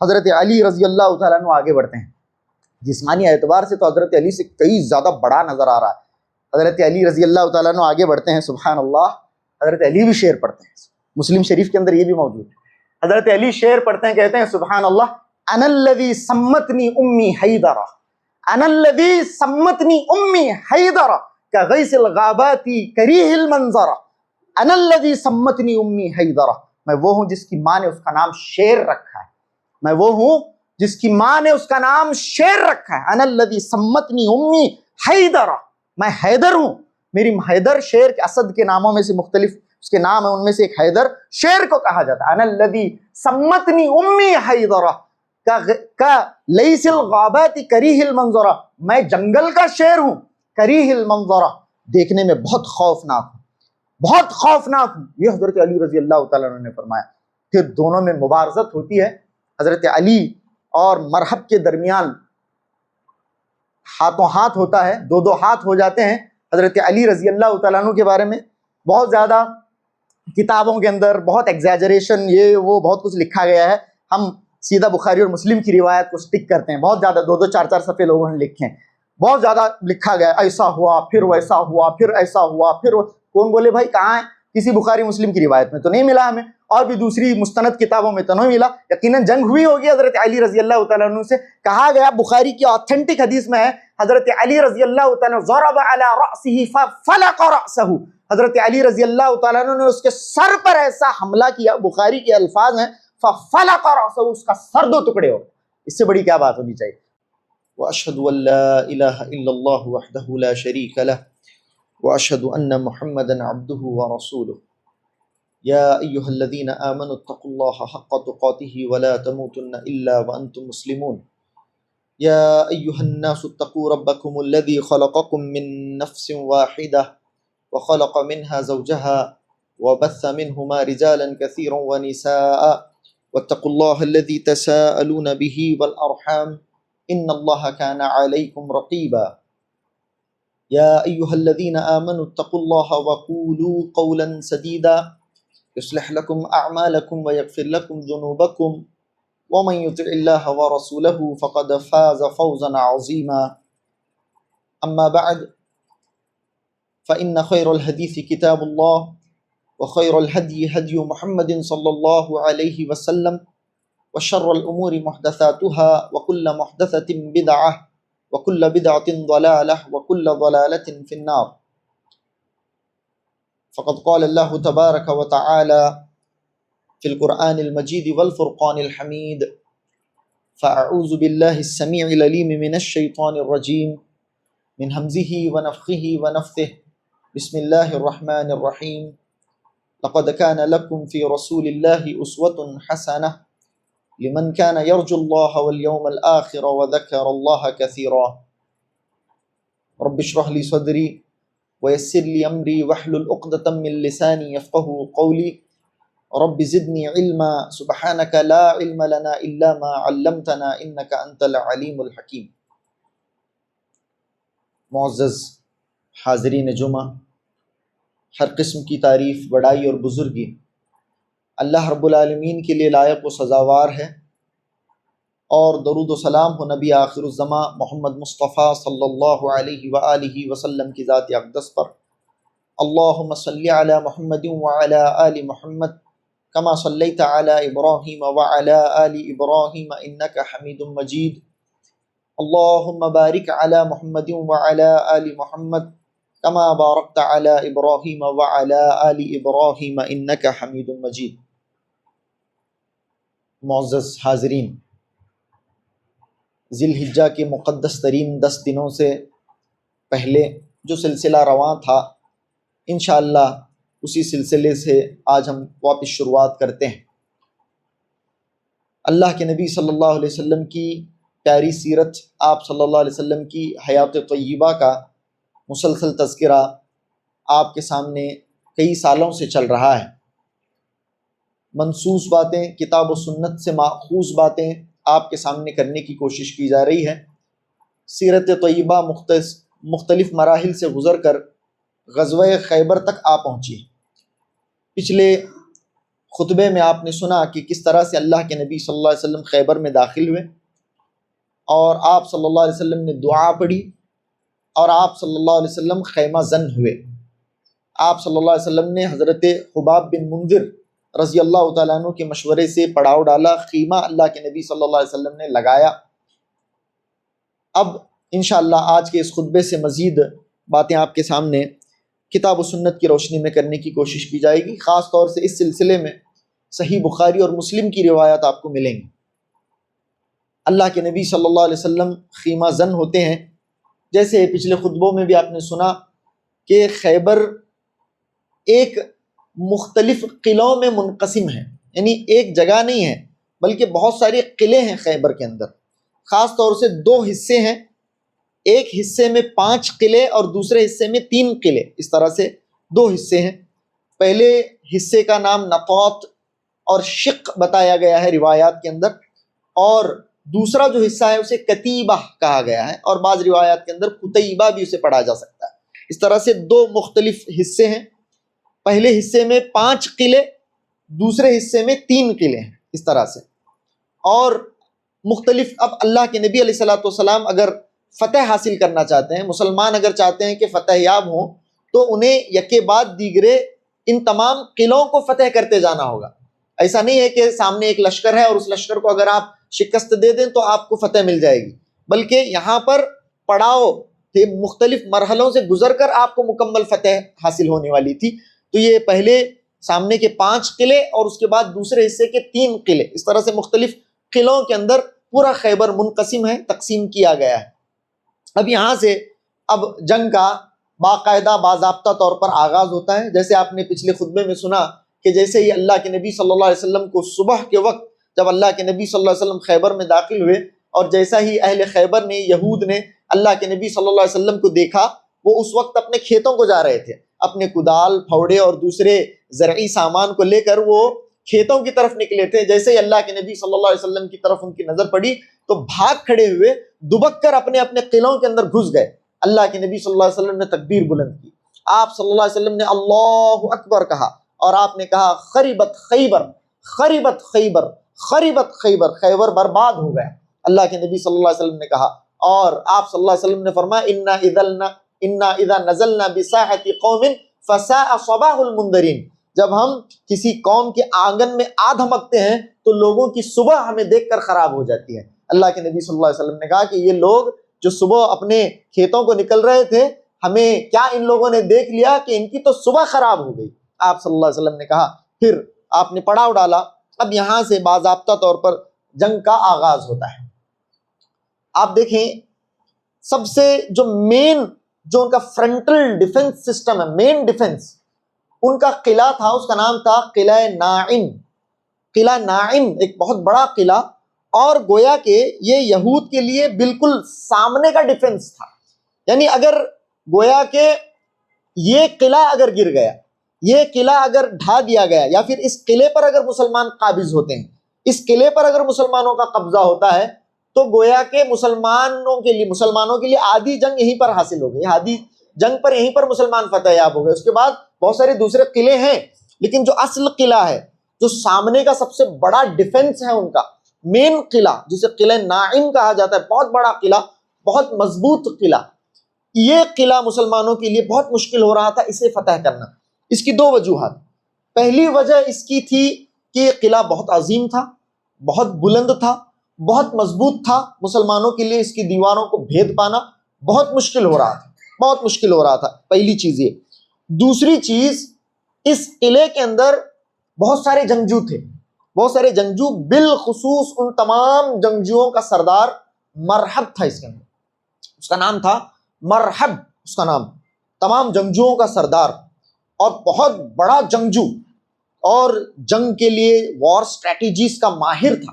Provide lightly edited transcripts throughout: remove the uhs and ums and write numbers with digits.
حضرت علی رضی اللہ تعالیٰ عنہ آگے بڑھتے ہیں. جسمانی اعتبار سے تو حضرت علی سے کئی زیادہ بڑا نظر آ رہا ہے. حضرت علی رضی اللہ تعالیٰ عنہ آگے بڑھتے ہیں. سبحان اللہ, حضرت علی بھی شعر پڑھتے ہیں. مسلم شریف کے اندر یہ بھی موجود ہے. حضرت علی شعر پڑھتے ہیں, کہتے ہیں سبحان اللہ, انا الذی سمتنی امی حیدرہ, انا الذی سمتنی امی حیدرہ کغیث الغابات کریہ المنظرہ, انا الذی سمتنی امی حیدرہ, میں وہ ہوں جس کی ماں نے اس کا نام شیر رکھا ہے, میں وہ ہوں جس کی ماں نے اس کا نام شیر رکھا ہے. انا الذی سمتنی امی حیدرہ, میں حیدر ہوں. میری حیدر شیر کے اسد کے ناموں میں سے مختلف اس کے نام ہیں, ان میں سے ایک حیدر شیر کو کہا جاتا ہے. انا الذی سمتنی امی حیدرہ کا لیس الغابات کریہ المنظرہ, میں جنگل کا شیر ہوں, کریہ المنظرہ, دیکھنے میں بہت خوفناک ہوں, بہت خوفناک ہوں. یہ حضرت علی رضی اللہ تعالیٰ عنہ نے فرمایا. پھر دونوں میں مبارزت ہوتی ہے. حضرت علی اور مرحب کے درمیان ہاتھوں ہاتھ ہوتا ہے, دو دو ہاتھ ہو جاتے ہیں. حضرت علی رضی اللہ تعالیٰ عنہ کے بارے میں بہت زیادہ کتابوں کے اندر بہت ایگزیجریشن یہ وہ بہت کچھ لکھا گیا ہے. ہم سیدھا بخاری اور مسلم کی روایت کو سٹک کرتے ہیں. بہت زیادہ دو دو چار چار صفحے لوگوں نے لکھے ہیں, بہت زیادہ لکھا گیا, ایسا ہوا پھر ویسا ہوا پھر ایسا ہوا پھر کون بولے بھائی کہاں ہے؟ کسی بخاری مسلم کی روایت میں تو نہیں ملا ہمیں, اور بھی دوسری مستند کتابوں میں تو نہیں ملا. یقیناً جنگ ہوئی ہوگی حضرت علی رضی اللہ تعالیٰ عنہ سے. کہا گیا بخاری کی آتھینٹک حدیث میں ہے, حضرت علی رضی اللہ تعالیٰ عنہ ضرب علی رأسہ ففلق رأسہ, حضرت علی رضی اللہ تعالیٰ عنہ نے اس کے سر پر ایسا حملہ کیا, بخاری کے الفاظ ہیں ففلق رأسہ, اس کا سر دو ٹکڑے ہو. اس سے بڑی کیا بات ہونی چاہیے. واشهد ان لا اله الا الله وحده لا شريك له واشهد ان محمدا عبده ورسوله يا ايها الذين امنوا اتقوا الله حق تقاته ولا تموتن الا وانتم مسلمون يا ايها الناس اتقوا ربكم الذي خلقكم من نفس واحده وخلق منها زوجها وبث منهما رجالا كثيرا ونساء واتقوا الله الذي تساءلون به والارحام ان الله كان عليكم رقيبا يا ايها الذين امنوا اتقوا الله وقولوا قولا سديدا يصلح لكم اعمالكم ويغفر لكم ذنوبكم ومن يطع الله ورسوله فقد فاز فوزا عظيما اما بعد فان خير الحديث كتاب الله وخير الهدي هدي محمد صلى الله عليه وسلم وشر الأمور محدثاتها وكل محدثة بدعة وكل بدعة ضلالة وكل ضلالة في النار. فقد قال الله تبارك وتعالى في القرآن المجيد والفرقان الحميد فأعوذ بالله السميع العليم من الشيطان الرجيم من همزه ونفخه ونفثه بسم الله الرحمن الرحيم لقد كان لكم في رسول الله أسوة حسنة لمن كان يرجو الله واليوم الآخر وذكر الله كثيرا رب اشرح لي صدري ويسر لي أمري واحلل عقدة من لساني يفقهوا قولي رب زدني علما سبحانك لا علم لنا إلا ما علمتنا إنك أنت العليم الحكيم. معزز حاضرین جمعہ, ہر قسم کی تعریف, بڑائی اور بزرگی اللہ رب العالمین کے لیے لائق و سزاوار ہے, اور درود و سلام ہو نبی آخر الزماں محمد مصطفیٰ صلی اللہ علیہ وآلہ وسلم کی ذات اقدس پر. اللہم صلی علی محمد وعلی آل محمد کما صلیت علی ابراہیم وعلی آل ابراہیم انک حمید مجید. اللہم بارک علی محمد وعلی آل محمد کما بارکت علی ابراہیم وعلی آل ابراہیم انک حمید مجید. معزز حاضرین, ذی الحجہ کے مقدس ترین 10 دنوں سے پہلے جو سلسلہ رواں تھا, انشاءاللہ اسی سلسلے سے آج ہم واپس شروعات کرتے ہیں. اللہ کے نبی صلی اللہ علیہ وسلم کی پیاری سیرت, آپ صلی اللہ علیہ وسلم کی حیات طیبہ کا مسلسل تذکرہ آپ کے سامنے کئی سالوں سے چل رہا ہے. منصوص باتیں, کتاب و سنت سے ماخوذ باتیں آپ کے سامنے کرنے کی کوشش کی جا رہی ہے. سیرت طیبہ مختلف مراحل سے گزر کر غزوہ خیبر تک آ پہنچی. پچھلے خطبے میں آپ نے سنا کہ کس طرح سے اللہ کے نبی صلی اللہ علیہ وسلم خیبر میں داخل ہوئے اور آپ صلی اللہ علیہ وسلم نے دعا پڑھی اور آپ صلی اللہ علیہ وسلم خیمہ زن ہوئے۔ آپ صلی اللہ علیہ وسلم نے حضرت حباب بن منذر رضی اللہ تعالیٰ عنہ کے مشورے سے پڑاؤ ڈالا، خیمہ اللہ کے نبی صلی اللہ علیہ وسلم نے لگایا۔ اب انشاءاللہ آج کے اس خطبے سے مزید باتیں آپ کے سامنے کتاب و سنت کی روشنی میں کرنے کی کوشش کی جائے گی، خاص طور سے اس سلسلے میں صحیح بخاری اور مسلم کی روایات آپ کو ملیں گی۔ اللہ کے نبی صلی اللہ علیہ وسلم خیمہ زن ہوتے ہیں، جیسے پچھلے خطبوں میں بھی آپ نے سنا کہ خیبر ایک مختلف قلعوں میں منقسم ہے، یعنی ایک جگہ نہیں ہے بلکہ بہت سارے قلعے ہیں خیبر کے اندر۔ خاص طور سے دو حصے ہیں، ایک حصے میں 5 قلعے اور دوسرے حصے میں 3 قلعے، اس طرح سے 2 حصے ہیں۔ پہلے حصے کا نام نقوط اور شق بتایا گیا ہے روایات کے اندر، اور دوسرا جو حصہ ہے اسے کتیبہ کہا گیا ہے، اور بعض روایات کے اندر قتیبہ بھی اسے پڑھا جا سکتا ہے۔ اس طرح سے 2 مختلف حصے ہیں، پہلے حصے میں 5 قلعے، دوسرے حصے میں 3 قلعے ہیں، اس طرح سے۔ اور مختلف، اب اللہ کے نبی علیہ الصلوۃ والسلام اگر فتح حاصل کرنا چاہتے ہیں، مسلمان اگر چاہتے ہیں کہ فتح یاب ہوں، تو انہیں یکے بعد دیگرے ان تمام قلعوں کو فتح کرتے جانا ہوگا۔ ایسا نہیں ہے کہ سامنے ایک لشکر ہے اور اس لشکر کو اگر آپ شکست دے دیں تو آپ کو فتح مل جائے گی، بلکہ یہاں پر پڑاؤ تھے، مختلف مرحلوں سے گزر کر آپ کو مکمل فتح حاصل ہونے والی تھی۔ تو یہ پہلے سامنے کے 5 قلعے اور اس کے بعد دوسرے حصے کے 3 قلعے، اس طرح سے مختلف قلعوں کے اندر پورا خیبر منقسم ہے، تقسیم کیا گیا ہے۔ اب یہاں سے اب جنگ کا باقاعدہ باضابطہ طور پر آغاز ہوتا ہے، جیسے آپ نے پچھلے خطبے میں سنا کہ جیسے ہی اللہ کے نبی صلی اللہ علیہ وسلم کو صبح کے وقت جب اللہ کے نبی صلی اللہ علیہ وسلم خیبر میں داخل ہوئے، اور جیسا ہی اہل خیبر نے، یہود نے اللہ کے نبی صلی اللہ علیہ وسلم کو دیکھا، وہ اس وقت اپنے کھیتوں کو جا رہے تھے، اپنے کدال، پھوڑے اور دوسرے زرعی سامان کو لے کر وہ کھیتوں کی طرف نکلے تھے۔ جیسے ہی اللہ کے نبی صلی اللہ علیہ وسلم کی طرف ان کی نظر پڑی تو بھاگ کھڑے ہوئے، دبک کر اپنے اپنے قلعوں کے اندر گھس گئے۔ اللہ کے نبی صلی اللہ علیہ وسلم نے تکبیر بلند کی، آپ صلی اللہ علیہ وسلم نے اللہ اکبر کہا، اور آپ نے کہا خربت خیبر، خربت خیبر، خربت خیبر، خیبر برباد ہو گیا، اللہ کے نبی صلی اللہ علیہ وسلم نے کہا۔ اور آپ صلی اللہ علیہ وسلم نے فرمایا انا اذا نزلنا بساحت قوم فساء صباح المنذرین، جب ہم کسی قوم کے آنگن میں آ دھمکتے ہیں تو لوگوں کی صبح ہمیں دیکھ کر خراب ہو جاتی ہے۔ اللہ کے نبی صلی اللہ علیہ وسلم نے کہا کہ یہ لوگ جو صبح اپنے کھیتوں کو نکل رہے تھے، ہمیں کیا ان لوگوں نے دیکھ لیا کہ ان کی تو صبح خراب ہو گئی۔ آپ صلی اللہ علیہ وسلم نے کہا، پھر آپ نے پڑاؤ ڈالا۔ اب یہاں سے باضابطہ طور پر جنگ کا آغاز ہوتا ہے۔ آپ دیکھیں سب سے جو مین، جو ان کا فرنٹل ڈیفنس سسٹم ہے، مین ڈیفنس، ان کا قلعہ تھا، اس کا نام تھا قلعہ ناعم۔ قلعہ ناعم ایک بہت بڑا قلعہ، اور گویا کہ یہ یہود کے لیے بالکل سامنے کا ڈیفنس تھا۔ یعنی اگر گویا کہ یہ قلعہ اگر گر گیا، یہ قلعہ اگر ڈھا دیا گیا، یا پھر اس قلعے پر اگر مسلمان قابض ہوتے ہیں، اس قلعے پر اگر مسلمانوں کا قبضہ ہوتا ہے، تو گویا کہ مسلمانوں کے لیے آدھی جنگ یہیں پر حاصل ہو گئی، آدھی جنگ پر یہیں پر مسلمان فتح یاب ہو گئے۔ اس کے بعد بہت سارے دوسرے قلعے ہیں، لیکن جو اصل قلعہ ہے، جو سامنے کا سب سے بڑا ڈیفنس ہے ان کا مین قلعہ، جسے قلعہ ناعم کہا جاتا ہے، بہت بڑا قلعہ، بہت مضبوط قلعہ، یہ قلعہ مسلمانوں کے لیے بہت مشکل ہو رہا تھا اسے فتح کرنا۔ اس کی 2 وجوہات۔ پہلی وجہ اس کی تھی کہ یہ قلعہ بہت عظیم تھا، بہت بلند تھا، بہت مضبوط تھا، مسلمانوں کے لیے اس کی دیواروں کو بھید پانا بہت مشکل ہو رہا تھا، بہت مشکل ہو رہا تھا، پہلی چیز یہ۔ دوسری چیز، اس قلعے کے اندر بہت سارے جنگجو تھے، بہت سارے جنگجو، بالخصوص ان تمام جنگجوؤں کا سردار مرحب تھا، اس کے اندر اس کا نام تھا مرحب، اس کا نام، تمام جنگجوؤں کا سردار، اور بہت بڑا جنگجو، اور جنگ کے لیے وار سٹریٹجیز کا ماہر تھا،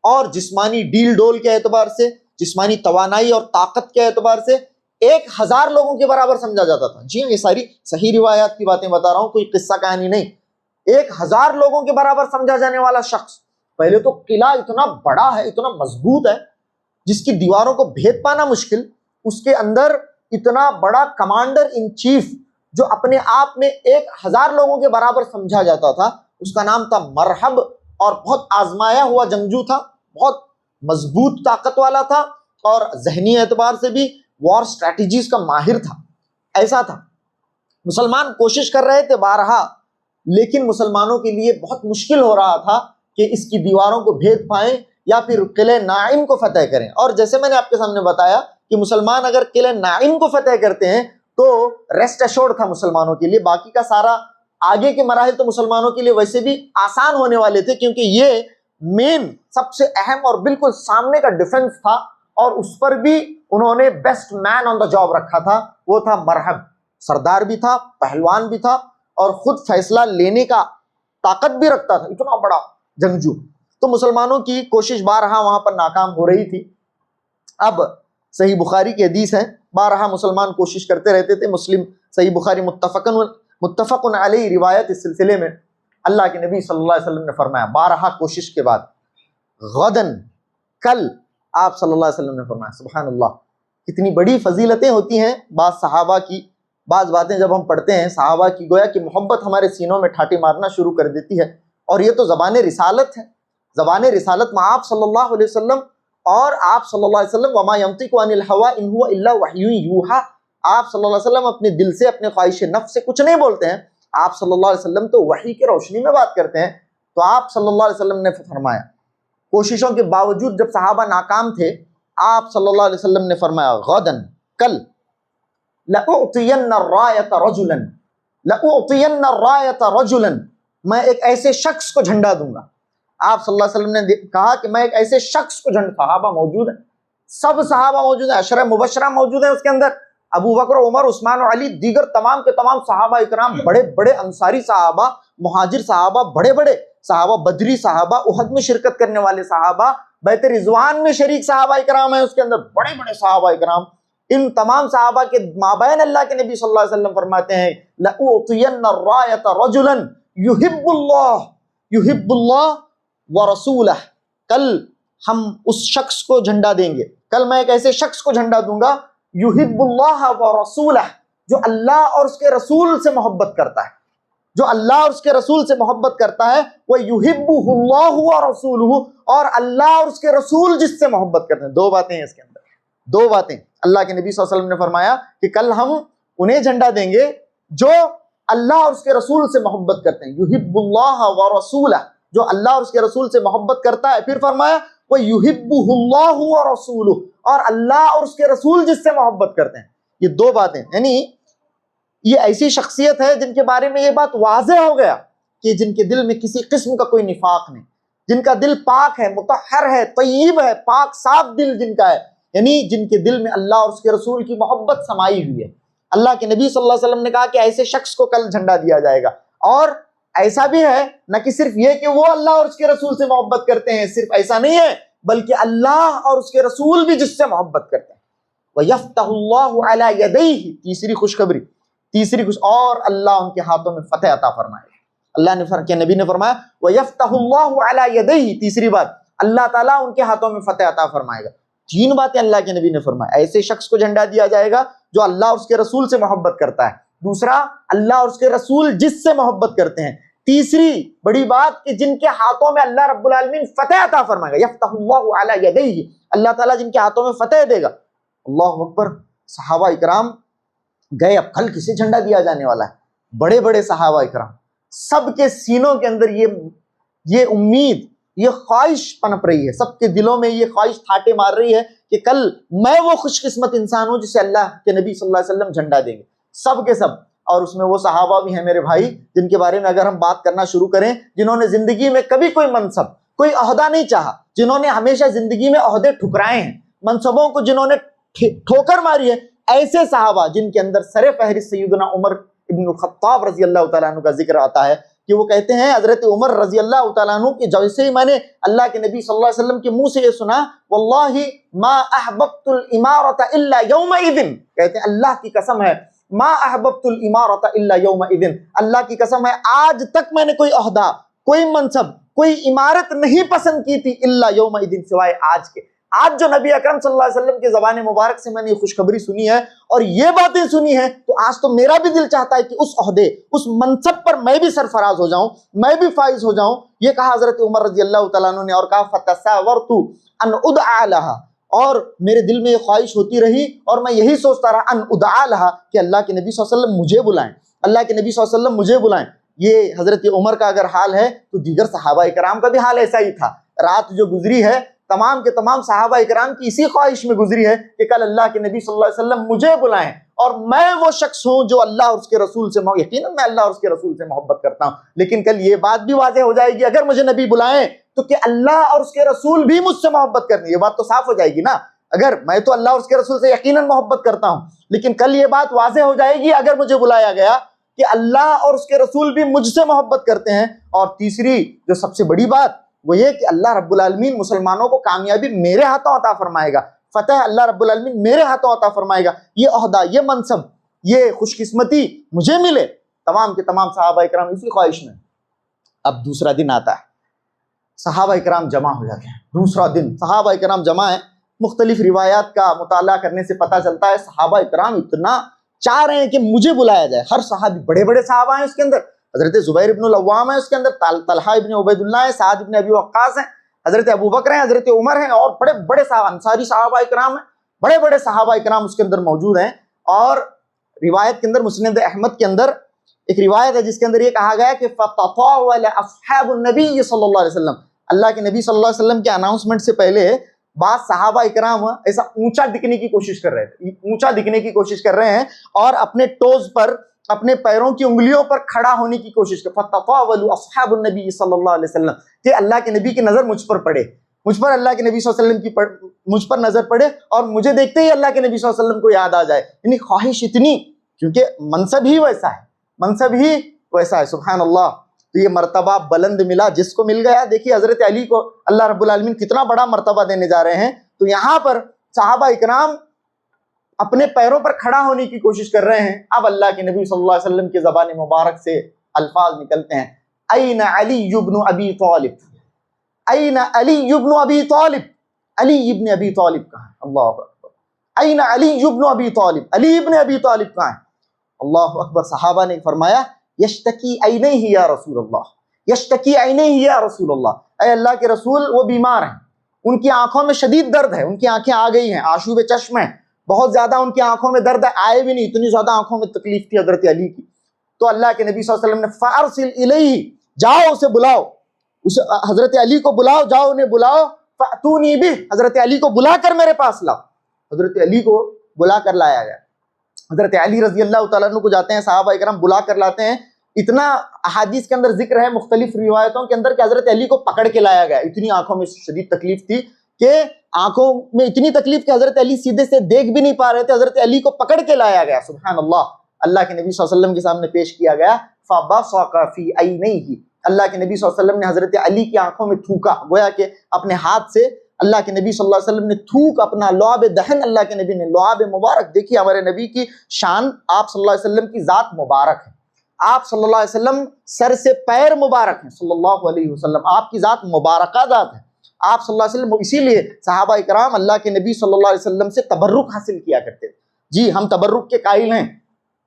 اور جسمانی ڈیل ڈول کے اعتبار سے، جسمانی توانائی اور طاقت کے اعتبار سے 1000 لوگوں کے برابر سمجھا جاتا تھا۔ جی ہاں، یہ ساری صحیح روایات کی باتیں بتا رہا ہوں، کوئی قصہ کہانی نہیں۔ 1000 لوگوں کے برابر سمجھا جانے والا شخص، پہلے تو قلعہ اتنا بڑا ہے، اتنا مضبوط ہے، جس کی دیواروں کو بھید پانا مشکل، اس کے اندر اتنا بڑا کمانڈر ان چیف جو اپنے آپ میں 1000 لوگوں کے برابر سمجھا جاتا تھا، اس کا نام تھا مرحب، اور بہت آزمایا ہوا جنگجو تھا، بہت مضبوط طاقت والا تھا، اور ذہنی اعتبار سے بھی وار اسٹریٹجیز کا ماہر تھا. ایسا تھا. مسلمان کوشش کر رہے تھے بارہا، لیکن مسلمانوں کے لیے بہت مشکل ہو رہا تھا کہ اس کی دیواروں کو بھید پائیں یا پھر قلعہ ناعم کو فتح کریں. اور جیسے میں نے آپ کے سامنے بتایا کہ مسلمان اگر قلعہ ناعم کو فتح کرتے ہیں تو ریسٹ ایشورڈ تھا مسلمانوں کے لیے، باقی کا سارا آگے کے مراحل تو مسلمانوں کے لیے ویسے بھی آسان ہونے والے تھے، کیونکہ یہ مین سب سے اہم اور بالکل سامنے کا ڈیفنس تھا، اور اس پر بھی انہوں نے best main on the job رکھا تھا، وہ تھا مرحب. سردار بھی تھا، پہلوان بھی تھا، اور خود فیصلہ لینے کا طاقت بھی رکھتا تھا، اتنا بڑا جنگجو. تو مسلمانوں کی کوشش بارہا وہاں پر ناکام ہو رہی تھی. اب صحیح بخاری کی حدیث ہے، بارہا مسلمان کوشش کرتے رہتے تھے. مسلم صحیح بخاری متفق علیہ روایت اس سلسلے میں اللہ کے نبی صلی اللہ علیہ وسلم نے فرمایا بارہا کوشش کے بعد، غدن کل، آپ صلی اللہ علیہ وسلم نے فرمایا. سبحان اللہ، کتنی بڑی فضیلتیں ہوتی ہیں بعض صحابہ کی. بعض باتیں جب ہم پڑھتے ہیں صحابہ کی، گویا کہ محبت ہمارے سینوں میں ٹھاٹی مارنا شروع کر دیتی ہے. اور یہ تو زبان رسالت ہے، زبان رسالت میں آپ صلی اللہ علیہ وسلم، اور آپ صلی اللہ علیہ وسلم وما ينطق عن الهوى ان هو الا وحی یوحى، آپ صلی اللہ علیہ وسلم اپنے دل سے، اپنے خواہش نفس سے کچھ نہیں بولتے ہیں. آپ صلی اللہ علیہ وسلم تو وحی کی روشنی میں بات کرتے ہیں. تو آپ صلی اللہ علیہ وسلم نے فرمایا، کوششوں کے باوجود جب صحابہ ناکام تھے، آپ صلی اللہ علیہ وسلم نے فرمایا غدن کل، لأعطین الرایۃ رجلا، لأعطین الرایۃ رجلا، میں ایک ایسے شخص کو جھنڈا دوں گا. آپ صلی اللہ علیہ وسلم نے کہا کہ میں ایک ایسے شخص کو جھنڈا، صحابہ موجود ہیں، سب صحابہ موجود ہیں، عشرہ مبشرہ موجود ہیں اس کے اندر، ابو بکر، عمر، عثمان و علی، دیگر تمام کے تمام صحابہ اکرام، بڑے بڑے انصاری صحابہ، مہاجر صحابہ، بڑے بڑے صحابہ، بدری صحابہ، احد میں شرکت کرنے والے صحابہ، بیت رضوان میں شریک صحابہ اکرام ہیں اس کے اندر، بڑے بڑے صحابہ اکرام. ان تمام صحابہ کے مابین اللہ کے نبی صلی اللہ علیہ وسلم فرماتے ہیں لأعطین الرایۃ رجلا یحب اللہ ورسولہ، کل ہم اس شخص کو جھنڈا دیں گے، کل میں ایک ایسے شخص کو جھنڈا دوں گا یحب اللہ ورسولہ، جو اللہ اور اس کے رسول سے محبت کرتا ہے، جو اللہ اور اس کے رسول سے محبت کرتا ہے، وہ یحبہ اللہ ورسولہ، اور اللہ اور اس کے رسول جس سے محبت کرتے ہیں. دو باتیں ہیں اس کے اندر، دو باتیں. اللہ کے نبی صلی اللہ علیہ وسلم نے فرمایا کہ کل ہم انہیں جھنڈا دیں گے جو اللہ اور اس کے رسول سے محبت کرتے ہیں، یحب اللہ ورسولہ، جو اللہ اور اس کے رسول سے محبت کرتا ہے. پھر فرمایا وہ یحبہ اللہ ورسولہ، اور اللہ اور اس کے رسول جس سے محبت کرتے ہیں. یہ دو باتیں، یعنی یہ ایسی شخصیت ہے جن کے بارے میں یہ بات واضح ہو گیا کہ جن کے دل میں کسی قسم کا کوئی نفاق نہیں، جن کا دل پاک ہے، مطہر ہے، طیب ہے، پاک صاف دل جن کا ہے، یعنی جن کے دل میں اللہ اور اس کے رسول کی محبت سمائی ہوئی ہے. اللہ کے نبی صلی اللہ علیہ وسلم نے کہا کہ ایسے شخص کو کل جھنڈا دیا جائے گا. اور ایسا بھی ہے نہ کہ صرف یہ کہ وہ اللہ اور اس کے رسول سے محبت کرتے ہیں، صرف ایسا نہیں ہے، بلکہ اللہ اور اس کے رسول بھی جس سے محبت کرتے ہیں. وَيَفْتَحُ اللَّهُ عَلَى يَدَيْهِ، تیسری خوشخبری، اور اللہ ان کے ہاتھوں میں فتح عطا فرمائے. اللہ نے کہ نبی نے فرمایا وَيَفْتَحُ اللَّهُ عَلَى يَدَيْهِ، تیسری بات، اللہ تعالیٰ ان کے ہاتھوں میں فتح عطا فرمائے گا. تین باتیں اللہ کے نبی نے فرمایا. ایسے شخص کو جھنڈا دیا جائے گا جو اللہ اور اس کے رسول سے محبت کرتا ہے. دوسرا، اللہ اور اس کے رسول جس سے محبت کرتے ہیں. تیسری بڑی بات کہ جن کے ہاتھوں میں اللہ رب العالمین فتح عطا فرمائے گا. یفتح اللہ علی یدیہ، اللہ تعالیٰ جن کے ہاتھوں میں فتح دے گا. اللہ اکبر. صحابہ اکرام گئے، اب کل کسے جھنڈا دیا جانے والا ہے؟ بڑے بڑے صحابہ اکرام، سب کے سینوں کے اندر یہ امید، یہ خواہش پنپ رہی ہے، سب کے دلوں میں یہ خواہش تھاٹے مار رہی ہے کہ کل میں وہ خوش قسمت انسان ہوں جسے اللہ کے نبی صلی اللہ علیہ وسلم جھنڈا دیں گے. سب کے سب. اور اس میں وہ صحابہ بھی ہیں میرے بھائی جن کے بارے میں اگر ہم بات کرنا شروع کریں، جنہوں نے زندگی میں کبھی کوئی منصب، کوئی عہدہ نہیں چاہا، جنہوں نے ہمیشہ زندگی میں عہدے ٹھکرائے ہیں، منصبوں کو جنہوں نے ٹھوکر ماری ہے، ایسے صحابہ جن کے اندر سر فہرست سیدنا عمر ابن الخطاب رضی اللہ تعالیٰ عنہ کا ذکر آتا ہے کہ وہ کہتے ہیں حضرت عمر رضی اللہ تعالیٰ عنہ کہ جیسے ہی میں نے اللہ کے نبی صلی اللہ علیہ وسلم کے منہ سے یہ سنا، واللہ ما احببت الامارۃ الا یومئذ، کہتے ہیں اللہ کی قسم ہے، ما احببت الامارۃ الا یومئذ، اللہ کی قسم ہے آج تک میں نے کوئی عہدہ، کوئی منصب، کوئی عمارت نہیں پسند کی تھی الا یومئذ، سوائے آج کے. آج جو نبی اکرم صلی اللہ علیہ وسلم کے زبان مبارک سے میں نے یہ خوشخبری سنی ہے اور یہ باتیں سنی ہیں تو آج تو میرا بھی دل چاہتا ہے کہ اس عہدے اس منصب پر میں بھی سرفراز ہو جاؤں، میں بھی فائز ہو جاؤں۔ یہ کہا حضرت عمر رضی اللہ تعالیٰ عنہ نے، اور کہا فَتَسَاوَرْتُ أَنْ أُدْعَى لَهَا، اور میرے دل میں یہ خواہش ہوتی رہی اور میں یہی سوچتا رہا ان ادعا لہا کہ اللہ کے نبی صلی اللہ علیہ وسلم مجھے بلائیں، اللہ کے نبی صلی اللہ علیہ وسلم مجھے بلائیں۔ یہ حضرت عمر کا اگر حال ہے تو دیگر صحابہ کرام کا بھی حال ایسا ہی تھا۔ رات جو گزری ہے تمام کے تمام صحابہ کرام کی اسی خواہش میں گزری ہے کہ کل اللہ کے نبی صلی اللہ علیہ وسلم مجھے بلائیں اور میں وہ شخص ہوں جو اللہ اور اس کے رسول سے یقیناً میں اللہ اور اس کے رسول سے محبت کرتا ہوں، لیکن کل یہ بات بھی واضح ہو جائے گی اگر مجھے نبی بلائیں تو کہ اللہ اور اس کے رسول بھی مجھ سے محبت کرنی، یہ بات تو صاف ہو جائے گی نا۔ اگر میں تو اللہ اور اس کے رسول سے یقیناً محبت کرتا ہوں، لیکن کل یہ بات واضح ہو جائے گی اگر مجھے بلایا گیا کہ اللہ اور اس کے رسول بھی مجھ سے محبت کرتے ہیں۔ اور تیسری جو سب سے بڑی بات وہ یہ کہ اللہ رب العالمین مسلمانوں کو کامیابی میرے ہاتھوں عطا فرمائے گا، فتح اللہ رب العالمین میرے ہاتھوں عطا فرمائے گا، یہ عہدہ، یہ منصب، یہ خوش قسمتی مجھے ملے۔ تمام کے تمام صحابہ کرام اسی خواہش میں۔ اب دوسرا دن آتا ہے، صحابہ کرام جمع ہو جاتے ہیں۔ دوسرا دن صحابہ کرام جمع ہیں، مختلف روایات کا مطالعہ کرنے سے پتہ چلتا ہے صحابہ کرام اتنا چاہ رہے ہیں کہ مجھے بلایا جائے۔ ہر صحابی، بڑے بڑے صحابہ ہیں اس کے اندر، حضرت زبیر ابن العوام ہے اس کے اندر، طلحہ ابن عبید اللہ ہے، سعد ابن ابی وقاص ہیں، حضرت ابو بکر ہیں، حضرت عمر ہیں، اور بڑے بڑے صحابہ، انصاری صحابہ کرام ہیں، بڑے بڑے صحابہ کرام اس کے اندر موجود ہیں۔ اور روایت کے اندر مسند احمد کے اندر ایک روایت ہے جس کے اندر یہ کہا گیا ہے کہ فَتَطَاوَلَ أَصْحَابُ النَّبِيِّ صلی اللہ علیہ وسلم، اللہ کے نبی صلی اللہ علیہ وسلم کے اناؤنسمنٹ سے پہلے بعض صحابہ اکرام ایسا اونچا دکھنے کی کوشش کر رہے تھے، اونچا دکھنے کی کوشش کر رہے ہیں اور اپنے ٹوز پر، اپنے پیروں کی انگلیوں پر کھڑا ہونے کی کوشش کر۔ فَتَطَاوَلُوا أَصْحَابُ النَّبِيِّ صلی اللہ علیہ وسلم، کہ اللہ کے نبی کی نظر مجھ پر پڑے، مجھ پر اللہ کے نبی صلی اللہ علیہ وسلم کی مجھ پر نظر پڑے اور مجھے دیکھتے ہی اللہ کے نبی صلی اللہ علیہ وسلم کو یاد آ جائے۔ یعنی خواہش اتنی، کیونکہ منصب ہی ویسا ہے، منصب ہی ویسا ہے، سبحان اللہ۔ تو یہ مرتبہ بلند ملا جس کو مل گیا۔ دیکھیے حضرت علی کو اللہ رب العالمین کتنا بڑا مرتبہ دینے جا رہے ہیں۔ تو یہاں پر صحابہ اکرام اپنے پیروں پر کھڑا ہونے کی کوشش کر رہے ہیں۔ اب اللہ کے نبی صلی اللہ علیہ وسلم کی زبان مبارک سے الفاظ نکلتے ہیں، این علی ابن ابی طالب، این علی ابن ابی طالب، علی ابن ابی طالب کہاں ہے؟ اللہ اکبر، این علی ابن ابی طالب، علی ابن ابی طالب کہاں ہے؟ اللہ اکبر۔ صحابہ نے فرمایا یشتکی عینیہ یا رسول اللہ، یشتکی عینیہ یا رسول اللہ، اے اللہ کے رسول وہ بیمار ہیں، ان کی آنکھوں میں شدید درد ہے، ان کی آنکھیں آ گئی ہیں، آشوب چشم ہیں، بہت زیادہ ان کی آنکھوں میں درد ہے، آئے بھی نہیں، اتنی زیادہ آنکھوں میں تکلیف تھی حضرت علی کی۔ تو اللہ کے نبی صلی اللہ علیہ وسلم نے فارسل الیہ، جاؤ اسے بلاؤ، اسے حضرت علی کو بلاؤ، جاؤ انہیں بلاؤ، فاتونی بہ، حضرت علی کو بلا کر میرے پاس لاؤ۔ حضرت علی کو بلا کر لایا گیا۔ حضرت علی رضی اللہ تعالیٰ عنہ کو جاتے ہیں صحابہ اکرام بلا کر لاتے ہیں۔ اتنا احادیث کے اندر ذکر ہے مختلف روایتوں کے اندر کہ حضرت علی کو پکڑ کے لایا گیا، اتنی آنکھوں میں شدید تکلیف تھی کہ آنکھوں میں اتنی تکلیف کہ حضرت علی سیدھے سے دیکھ بھی نہیں پا رہے تھے، حضرت علی کو پکڑ کے لایا گیا، سبحان اللہ، اللہ کے نبی صلی اللہ علیہ وسلم کے سامنے پیش کیا گیا۔ فَبَصَقَ فِي عَيْنَيْهِ، اللہ کے نبی صلی اللہ علیہ وسلم نے حضرت علی کی آنکھوں میں تھوکا، گویا کہ اپنے ہاتھ سے اللہ کے نبی صلی اللہ علیہ وسلم نے تھوک، اپنا لعاب دہن، اللہ کے نبی نے لعاب مبارک۔ دیکھیے ہمارے نبی کی شان، آپ صلی اللہ علیہ وسلم کی ذات مبارک ہے، آپ صلی اللہ علیہ وسلم سر سے پیر مبارک ہیں صلی اللہ علیہ وسلم، آپ کی ذات مبارکہ ذات ہے آپ صلی اللہ علیہ وسلم۔ اسی لیے صحابہ اکرام اللہ کے نبی صلی اللہ علیہ وسلم سے تبرک حاصل کیا کرتے تھے۔ جی ہم تبرک کے قائل ہیں،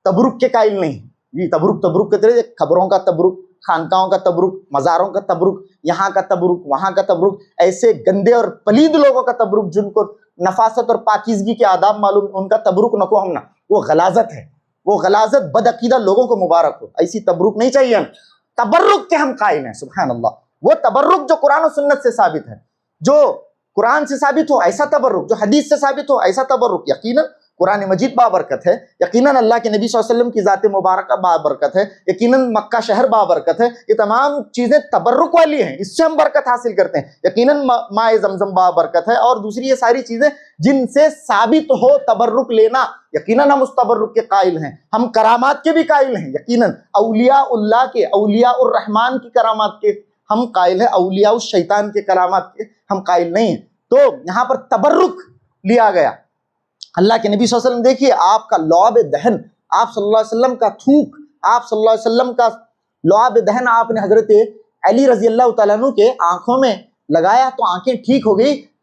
تبرک کے قائل نہیں۔ جی تبرک کے طرح خبروں کا تبرک، خانقاہوں کا تبرک، مزاروں کا تبرک، یہاں کا تبرک، وہاں کا تبرک، ایسے گندے اور پلید لوگوں کا تبرک جن کو نفاست اور پاکیزگی کے آداب معلوم، ان کا تبرک نہ کو ہم نہ، وہ غلاظت ہے، وہ غلاظت بدعقیدہ لوگوں کو مبارک ہو، ایسی تبرک نہیں چاہیے ہم۔ تبرک کے ہم قائل ہیں، سبحان اللہ، وہ تبرک جو قرآن و سنت سے ثابت ہے، جو قرآن سے ثابت ہو ایسا تبرک، جو حدیث سے ثابت ہو ایسا تبرک۔ یقیناً قرآن مجید بابرکت ہے، یقیناً اللہ کے نبی صلی اللہ علیہ وسلم کی ذات مبارکہ بابرکت ہے، یقیناً مکہ شہر بابرکت ہے، یہ تمام چیزیں تبرک والی ہیں، اس سے ہم برکت حاصل کرتے ہیں۔ یقیناً ماء زمزم بابرکت ہے، اور دوسری یہ ساری چیزیں جن سے ثابت ہو تبرک لینا، یقیناً ہم اس تبرک کے قائل ہیں۔ ہم کرامات کے بھی قائل ہیں، یقیناً اولیاء اللہ کے، اولیاء الرحمن کی کرامات کے ہم قائل ہیں، اولیاء الشیطان کے کرامات کے ہم قائل نہیں ہیں۔ تو یہاں پر تبرک لیا گیا۔ اللہ کے نبی صلی اللہ علیہ وسلم دیکھیے، آپ کا لعاب دہن، آپ صلی اللہ علیہ وسلم کا تھوک، آپ صلی اللہ علیہ وسلم کا لعاب دہن آپ نے حضرت علی رضی اللہ تعالیٰ عنہ کے آنکھوں میں لگایا تو آنکھیں ٹھیک ہو گئی۔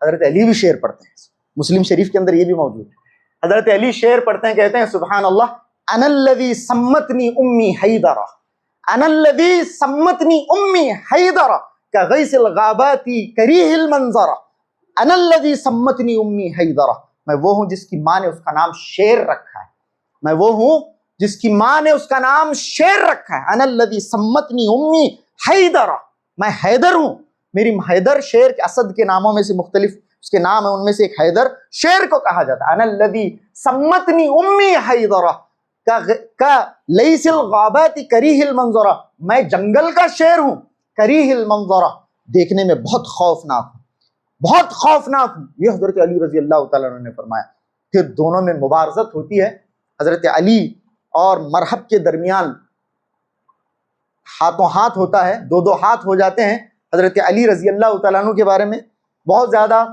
حضرت علی بھی شعر پڑھتے ہیں، مسلم شریف کے اندر یہ بھی موجود ہے۔ حضرت علی شعر پڑھتے ہیں، کہتے ہیں سبحان اللہ، انا الذی سمتنی امی حیدرہ، انا الذی سمتنی امی حیدرہ کغیث الغابات کریہ المنظرہ، انا الذی سمتنی امی حیدرہ، میں وہ ہوں جس کی ماں نے اس کا نام شیر رکھا ہے، میں وہ ہوں جس کی ماں نے اس کا نام شیر رکھا ہے، انا الذی سمتنی امی حیدرہ، میں حیدر ہوں، میری حیدر شیر کے اسد کے ناموں میں سے مختلف اس کے نام ہیں، ان میں سے ایک حیدر شیر کو کہا جاتا ہے۔ انا الذی سمتنی امی حیدرہ کا لیس الغابات کریہ المنظرہ، میں جنگل کا شیر ہوں، کریہ المنظرہ، دیکھنے میں بہت خوفناک ہوں، بہت خوفناک ہوں، یہ حضرت علی رضی اللہ تعالیٰ عنہ نے فرمایا۔ پھر دونوں میں مبارزت ہوتی ہے، حضرت علی اور مرحب کے درمیان ہاتھوں ہاتھ ہوتا ہے، دو دو ہاتھ ہو جاتے ہیں۔ حضرت علی رضی اللہ تعالیٰ عنہ کے بارے میں بہت زیادہ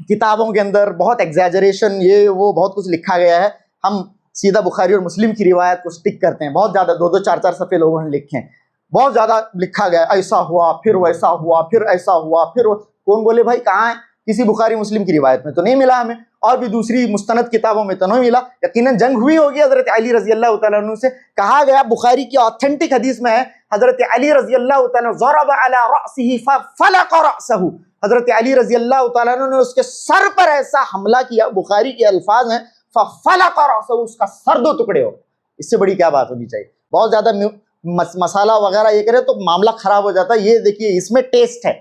کتابوں کے اندر بہت ایگزیجریشن یہ وہ بہت کچھ لکھا گیا ہے، ہم سیدھا بخاری اور مسلم کی روایت کو سٹک کرتے ہیں، بہت زیادہ دو دو چار چار صفحے لوگوں نے لکھے ہیں، بہت زیادہ لکھا گیا، ایسا ہوا پھر ویسا ہوا پھر ایسا ہوا پھر کون بولے بھائی کہاں ہے؟ کسی بخاری مسلم کی روایت میں تو نہیں ملا ہمیں، اور بھی دوسری مستند کتابوں میں تو نہیں ملا۔ یقیناً جنگ ہوئی ہوگی حضرت علی رضی اللہ تعالیٰ عنہ سے، کہا گیا بخاری کی آتھینٹک حدیث میں ہے، حضرت علی رضی اللہ تعالیٰ عنہ ضرب علی رأسہ ففلق رأسہ، حضرت علی رضی اللہ تعالیٰ عنہ نے اس کے سر پر ایسا حملہ کیا، بخاری کے الفاظ ہیں ففلق رأسہ، اس کا سر دو ٹکڑے ہو۔ اس سے بڑی کیا بات ہونی چاہیے؟ بہت زیادہ مسالہ وغیرہ یہ کرے تو معاملہ خراب ہو جاتا ہے۔ یہ دیکھیے اس میں ٹیسٹ ہے،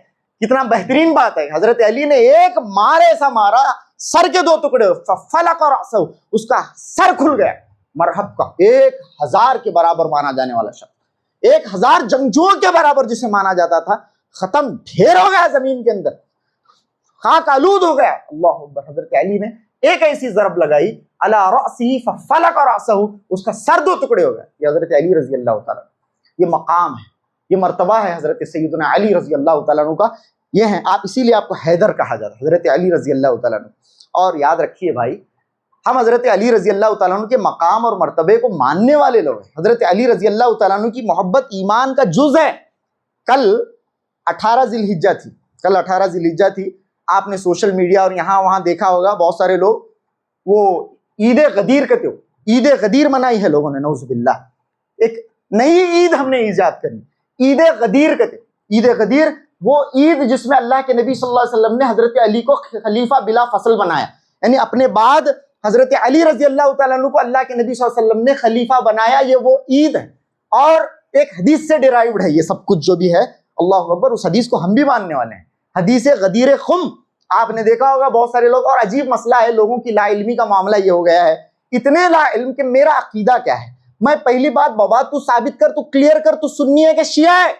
کتنا بہترین بات ہے، حضرت علی نے ایک مار ایسا مارا سر کے دو ٹکڑے ہو، ففلق رأسہ، اس کا سر کھل گیا۔ مرحب کا 1000 کے برابر مانا جانے والا شخص، 1000 جنگجوؤں کے برابر جسے مانا جاتا تھا، ختم، ڈھیر ہو گیا زمین کے اندر، خاک آلود ہو گیا۔ اللہ اکبر، حضرت علی نے ایک ایسی ضرب لگائی علی رأسہ ففلق رأسہ، اس کا سر دو ٹکڑے ہو گئے۔ یہ حضرت علی رضی اللہ تعالیٰ، یہ مقام ہے، یہ مرتبہ ہے حضرت سیدنا علی رضی اللہ تعالیٰ عنہ کا، یہ ہے آپ، اسی لیے آپ کو حیدر کہا جاتا ہے، حضرت علی رضی اللہ تعالیٰ عنہ۔ اور یاد رکھیے بھائی، ہم حضرت علی رضی اللہ تعالیٰ عنہ کے مقام اور مرتبے کو ماننے والے لوگ ہیں، حضرت علی رضی اللہ تعالیٰ عنہ کی محبت ایمان کا جز ہے۔ کل 18 ذی الحجہ تھی، کل 18 ذی الحجہ تھی، آپ نے سوشل میڈیا اور یہاں وہاں دیکھا ہوگا، بہت سارے لوگ وہ عید غدیر کہتے ہو، عید غدیر منائی ہے لوگوں نے، نعوذ باللہ، ایک نئی عید ہم نے ایجاد کرنی، عید غدیر کہتے۔ عید غدیر وہ عید جس میں اللہ کے نبی صلی اللہ علیہ وسلم نے حضرت علی کو خلیفہ بلا فصل بنایا، یعنی اپنے بعد حضرت علی رضی اللہ تعالیٰ عنہ کو اللہ کے نبی صلی اللہ علیہ وسلم نے خلیفہ بنایا، یہ وہ عید ہے، اور ایک حدیث سے ڈیرائیوڈ ہے یہ سب کچھ جو بھی ہے، اللہ اکبر، اس حدیث کو ہم بھی ماننے والے ہیں، حدیث غدیر خم۔ آپ نے دیکھا ہوگا بہت سارے لوگ، اور عجیب مسئلہ ہے، لوگوں کی لا علمی کا معاملہ یہ ہو گیا ہے، اتنے لا علم کہ میرا عقیدہ کیا ہے، میں پہلی بات بابا تو ثابت کر، تو کلیئر کر، تو سنی ہے کہ شیعہ ہے،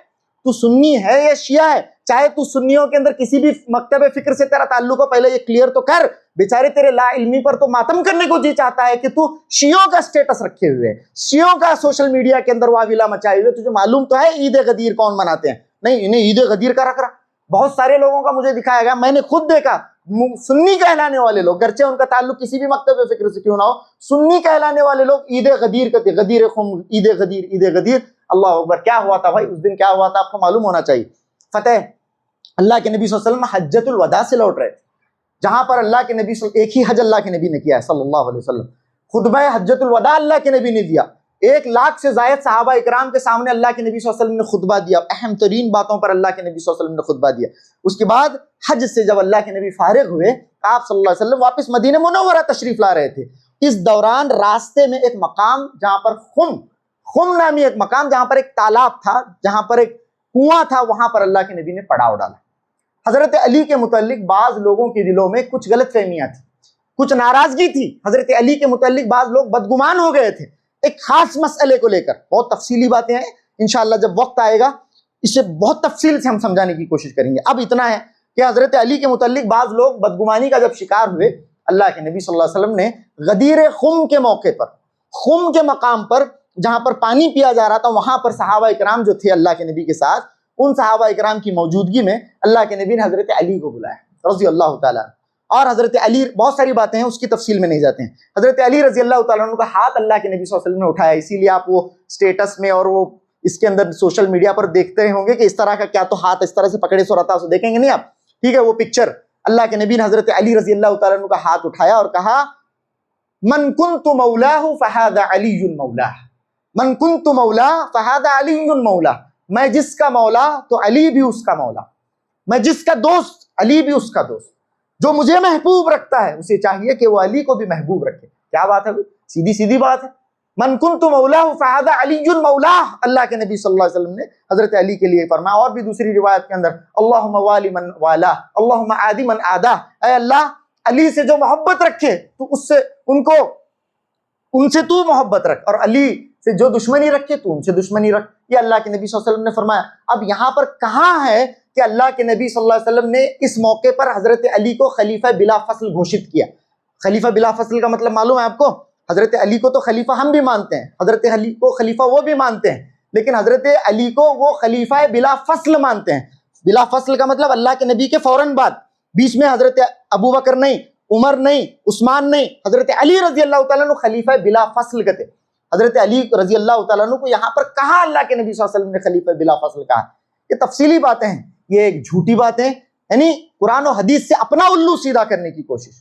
تو سنی ہے یا شیعہ ہے، چاہے تو سنیوں کے اندر کسی بھی مکتب فکر سے تیرا تعلق ہو، پہلے یہ کلیئر تو کر، بیچارے تیرے لا علمی پر تو ماتم کرنے کو جی چاہتا ہے کہ تو شیعوں کا سٹیٹس رکھے ہوئے، شیعوں کا سوشل میڈیا کے اندر واویلا مچائے ہوئے، تجھے معلوم تو ہے عید غدیر کون مناتے ہیں؟ نہیں، انہیں عید غدیر کا رکھ رہا، بہت سارے لوگوں کا مجھے دکھایا گیا، میں نے خود دیکھا، سنی کہلانے والے لوگ، گرچہ ان کا تعلق کسی بھی مکتب فکر سے کیوں نہ ہو، سنی کہلانے والے لوگ عید غدیر کہتے، غدیر خم، عید غدیر، عید غدیر۔ اللہ اکبر، کیا ہوا تھا بھائی اس دن؟ کیا ہوا تھا آپ کو معلوم ہونا چاہیے۔ فتح، اللہ کے نبی صلی اللہ علیہ وسلم حجۃ الوداع سے لوٹ رہے تھے، جہاں پر اللہ کے نبی ایک ہی حج اللہ کے نبی نے کیا ہے صلی اللہ علیہ وسلم، خطبہ حجۃ الوداع اللہ کے نبی نے دیا، 1,00,000 سے زائد صحابہ اکرام کے سامنے اللہ کے نبی صلی اللہ علیہ وسلم نے خطبہ دیا، اہم ترین باتوں پر اللہ کے نبی صلی اللہ علیہ وسلم نے خطبہ دیا۔ اس کے بعد حج سے جب اللہ کے نبی فارغ ہوئے، آپ صلی اللہ علیہ وسلم واپس مدینہ منورہ تشریف لا رہے تھے، اس دوران راستے میں ایک مقام جہاں پر خم نامی ایک مقام، جہاں پر ایک تالاب تھا، جہاں پر ایک کنواں تھا، وہاں پر اللہ کے نبی نے پڑاؤ ڈالا۔ حضرت علی کے متعلق بعض لوگوں کے دلوں میں کچھ غلط فہمیاں تھیں، کچھ ناراضگی تھی، حضرت علی کے متعلق بعض لوگ بدگمان ہو گئے تھے ایک خاص مسئلے کو لے کر، بہت تفصیلی باتیں ہیں، انشاءاللہ جب وقت آئے گا اسے بہت تفصیل سے ہم سمجھانے کی کوشش کریں گے۔ اب اتنا ہے کہ حضرت علی کے متعلق بعض لوگ بدگمانی کا جب شکار ہوئے، اللہ کے نبی صلی اللہ علیہ وسلم نے غدیر خم کے موقع پر، خم کے مقام پر جہاں پر پانی پیا جا رہا تھا، وہاں پر صحابہ اکرام جو تھے اللہ کے نبی کے ساتھ، ان صحابہ اکرام کی موجودگی میں اللہ کے نبی نے حضرت علی کو بلایا رضی اللہ تعالیٰ، اور حضرت علی، بہت ساری باتیں ہیں اس کی تفصیل میں نہیں جاتے ہیں، حضرت علی رضی اللہ تعالیٰ عنہ کا ہاتھ اللہ کے نبی صلی اللہ علیہ وسلم نے اٹھایا، اسی لیے آپ وہ سٹیٹس میں اور وہ اس کے اندر سوشل میڈیا پر دیکھتے ہوں گے کہ اس طرح کا کیا تو ہاتھ اس طرح سے پکڑے سو رہتا ہے، اسے دیکھیں گے نہیں آپ، ٹھیک ہے، وہ پکچر اللہ کے نبی نے حضرت علی رضی اللہ تعالیٰ عنہ کا ہاتھ اٹھایا اور کہا من کنت مولاہ فہذا علی مولاہ، من کنت مولا فہذا علی مولا، میں جس کا مولا تو علی بھی اس کا مولا، میں جس کا دوست علی بھی اس کا دوست، جو مجھے محبوب رکھتا ہے اسے چاہیے کہ وہ علی کو بھی محبوب رکھے۔ کیا بات ہے، سیدھی سیدھی بات ہے۔ من کنت مولا فہذا علی مولا، اللہ کے نبی صلی اللہ علیہ وسلم نے حضرت علی کے لیے فرمایا۔ اور بھی دوسری روایت کے اندر اللہم والی من والا اللہم عادی من عادا، اے اللہ علی سے جو محبت رکھے تو اس سے ان سے تو محبت رکھ، اور علی سے جو دشمنی رکھے تو ان سے دشمنی رکھ۔ یہ اللہ کے نبی صلی اللہ علیہ وسلم نے فرمایا۔ اب یہاں پر کہاں ہے کہ اللہ کے نبی صلی اللہ علیہ وسلم نے اس موقع پر حضرت علی کو خلیفہ بلا فصل گھوشت کیا؟ خلیفہ بلا فصل کا مطلب معلوم ہے آپ کو؟ حضرت علی کو تو خلیفہ ہم بھی مانتے ہیں، حضرت علی کو خلیفہ وہ بھی مانتے ہیں، لیکن حضرت علی کو وہ خلیفہ بلا فصل مانتے ہیں۔ بلا فصل کا مطلب اللہ کے نبی کے فوراً بعد، بیچ میں حضرت ابو بکر نہیں، عمر نہیں، عثمان نہیں، حضرت علی رضی اللہ تعالیٰ عنہ خلیفہ بلا فصل کہتے۔ حضرت علی رضی اللہ تعالیٰ عنہ کو یہاں پر کہاں اللہ کے نبی صلی اللہ علیہ وسلم نے خلیفہ بلا فصل کہا؟ یہ تفصیلی باتیں ہیں، یہ ایک جھوٹی باتیں، یعنی قرآن و حدیث سے اپنا الو سیدھا کرنے کی کوشش،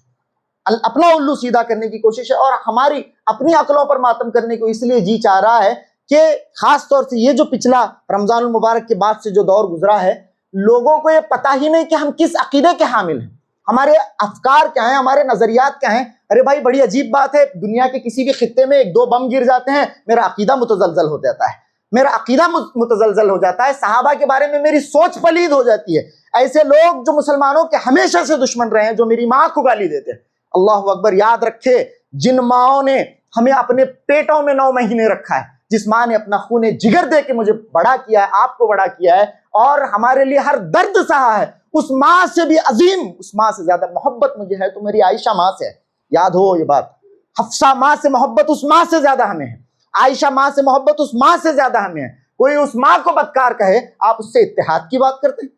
اپنا الو سیدھا کرنے کی کوشش ہے، اور ہماری اپنی عقلوں پر ماتم کرنے کو اس لیے جی چاہ رہا ہے کہ خاص طور سے یہ جو پچھلا رمضان المبارک کے بعد سے جو دور گزرا ہے، لوگوں کو یہ پتہ ہی نہیں کہ ہم کس عقیدے کے حامل ہیں، ہمارے افکار کیا ہیں، ہمارے نظریات کیا ہیں۔ ارے بھائی بڑی عجیب بات ہے، دنیا کے کسی بھی خطے میں ایک دو بم گر جاتے ہیں، میرا عقیدہ متزلزل ہو جاتا ہے، میرا عقیدہ متزلزل ہو جاتا ہے، صحابہ کے بارے میں میری سوچ پلید ہو جاتی ہے۔ ایسے لوگ جو مسلمانوں کے ہمیشہ سے دشمن رہے ہیں، جو میری ماں کو گالی دیتے ہیں، اللہ اکبر، یاد رکھے جن ماؤں نے ہمیں اپنے پیٹوں میں 9 مہینے رکھا ہے، جس ماں نے اپنا خون جگر دے کے مجھے بڑا کیا ہے، آپ کو بڑا کیا ہے، اور ہمارے لیے ہر درد سہا ہے، اس ماں سے بھی عظیم، اس ماں سے زیادہ محبت مجھے ہے تو میری عائشہ ماں سے ہے۔ یاد ہو یہ بات، حفصہ ماں سے محبت اس ماں سے زیادہ ہمیں ہے، عائشہ ماں سے محبت اس ماں سے زیادہ ہمیں ہے۔ کوئی اس ماں کو بدکار کہے، آپ اس سے اتحاد کی بات کرتے ہیں؟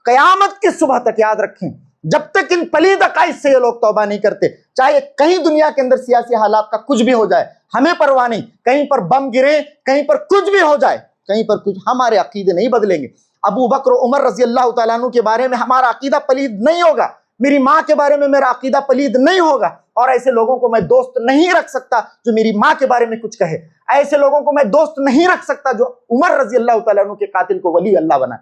قیامت کی صبح تک یاد رکھیں، جب تک ان پلید عقائد سے یہ لوگ توبہ نہیں کرتے، چاہے کہیں دنیا کے اندر سیاسی حالات کا کچھ بھی ہو جائے، ہمیں پرواہ نہیں، کہیں پر بم گرے، کہیں پر کچھ بھی ہو جائے، کہیں پر کچھ، ہمارے عقیدے نہیں بدلیں گے۔ ابو بکر و عمر رضی اللہ تعالیٰ عنہ کے بارے میں ہمارا عقیدہ پلید نہیں ہوگا، میری ماں کے بارے میں میرا عقیدہ پلید نہیں ہوگا، اور ایسے لوگوں کو میں دوست نہیں رکھ سکتا جو میری ماں کے بارے میں کچھ کہے، ایسے لوگوں کو میں دوست نہیں رکھ سکتا جو عمر رضی اللہ تعالیٰ عنہ کے قاتل کو ولی اللہ بنائے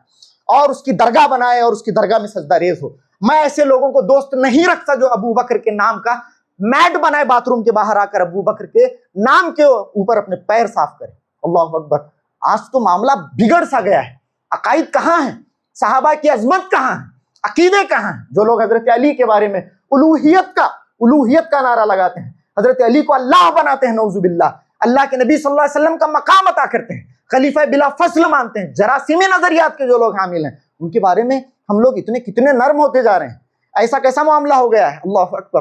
اور اس کی درگاہ بنائے اور اس کی درگاہ میں سجدہ ریز ہو۔ میں ایسے لوگوں کو دوست نہیں رکھتا جو ابو بکر کے نام کا میٹ بنائے، باتھ روم کے باہر آ کر ابو بکر کے نام کے اوپر اپنے پیر صاف کرے۔ اللہ اکبر، آج تو معاملہ بگڑ سا گیا ہے۔ عقائد کہاں ہیں؟ صحابہ کی عظمت کہاں ہے؟ عقیدے کہاں ہیں؟ جو لوگ حضرت علی کے بارے میں الوہیت کا نعرہ لگاتے ہیں، حضرت علی کو اللہ بناتے ہیں، نعوذ باللہ، اللہ کے نبی صلی اللہ علیہ وسلم کا مقام عطا کرتے ہیں، خلیفہ بلا فصل مانتے ہیں، جراثیمی نظریات کے جو لوگ حامل ہیں، ان کے بارے میں ہم لوگ کتنے نرم ہوتے جا رہے ہیں۔ ایسا کیسا معاملہ ہو گیا ہے؟ اللہ اکبر،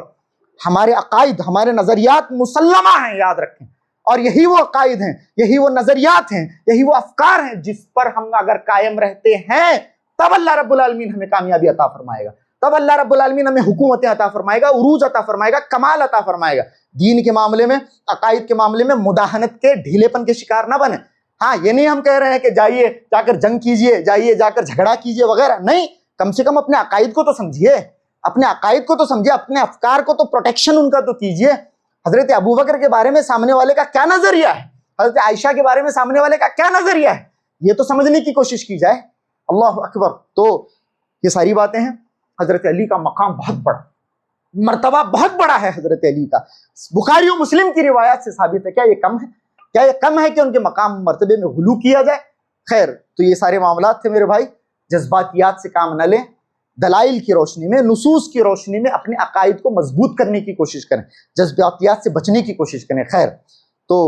ہمارے عقائد، ہمارے نظریات مسلمہ ہیں، یاد رکھیں، اور یہی وہ عقائد ہیں، یہی وہ نظریات ہیں، یہی وہ افکار ہیں جس پر ہم اگر قائم رہتے ہیں تب اللہ رب العالمین ہمیں کامیابی عطا فرمائے گا، تب اللہ رب العالمین ہمیں حکومتیں عطا فرمائے گا، عروج عطا فرمائے گا، کمال عطا فرمائے گا۔ دین کے معاملے میں، عقائد کے معاملے میں مداہنت کے، ڈھیلے پن کے شکار نہ بنیں۔ ہاں، یہ نہیں ہم کہہ رہے ہیں کہ جائیے جا کر جنگ کیجئے، جائیے جا کر جھگڑا کیجئے وغیرہ، نہیں، کم سے کم اپنے عقائد کو تو سمجھیے، اپنے عقائد کو تو سمجھیے، اپنے افکار کو تو پروٹیکشن ان کا تو کیجئے۔ حضرت ابو بکر کے بارے میں سامنے والے کا کیا نظریہ ہے، حضرت عائشہ کے بارے میں سامنے والے کا کیا نظریہ ہے، یہ تو سمجھنے کی کوشش کی جائے۔ اللہ اکبر۔ تو یہ ساری باتیں ہیں۔ حضرت علی کا مقام بہت بڑا، مرتبہ بہت بڑا ہے حضرت علی کا، بخاری و مسلم کی روایات سے ثابت ہے۔ کیا یہ کم ہے؟ کیا یہ کم ہے کہ ان کے مقام مرتبے میں غلو کیا جائے؟ خیر، تو یہ سارے معاملات تھے میرے بھائی۔ جذباتیات سے کام نہ لیں، دلائل کی روشنی میں، نصوص کی روشنی میں اپنے عقائد کو مضبوط کرنے کی کوشش کریں، جذباتیات سے بچنے کی کوشش کریں۔ خیر، تو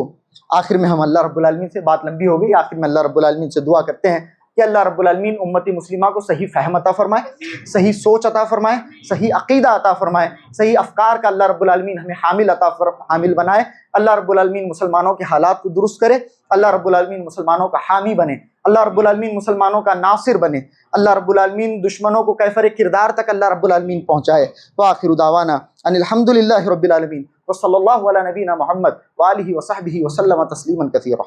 آخر میں ہم اللہ رب العالمین سے، بات لمبی ہو گئی، آخر میں اللہ رب العالمین سے دعا کرتے ہیں کہ اللہ رب العالمین امتی مسلمہ کو صحیح فہم عطا فرمائے، صحیح سوچ عطا فرمائے، صحیح عقیدہ عطا فرمائے، صحیح افکار کا اللہ رب العالمین ہمیں حامل بنائے۔ اللہ رب العالمین مسلمانوں کے حالات کو درست کرے، اللہ رب العالمین مسلمانوں کا حامی بنے، اللہ رب العالمین مسلمانوں کا ناصر بنے، اللہ رب العالمین دشمنوں کو کیفر کردار تک اللہ رب العالمین پہنچائے۔ وآخر دعوانا ان الحمد للہ رب العالمین، وصلی اللہ علی نبینا محمد وآلہ وصحبہ وسلم تسلیما کثیرا۔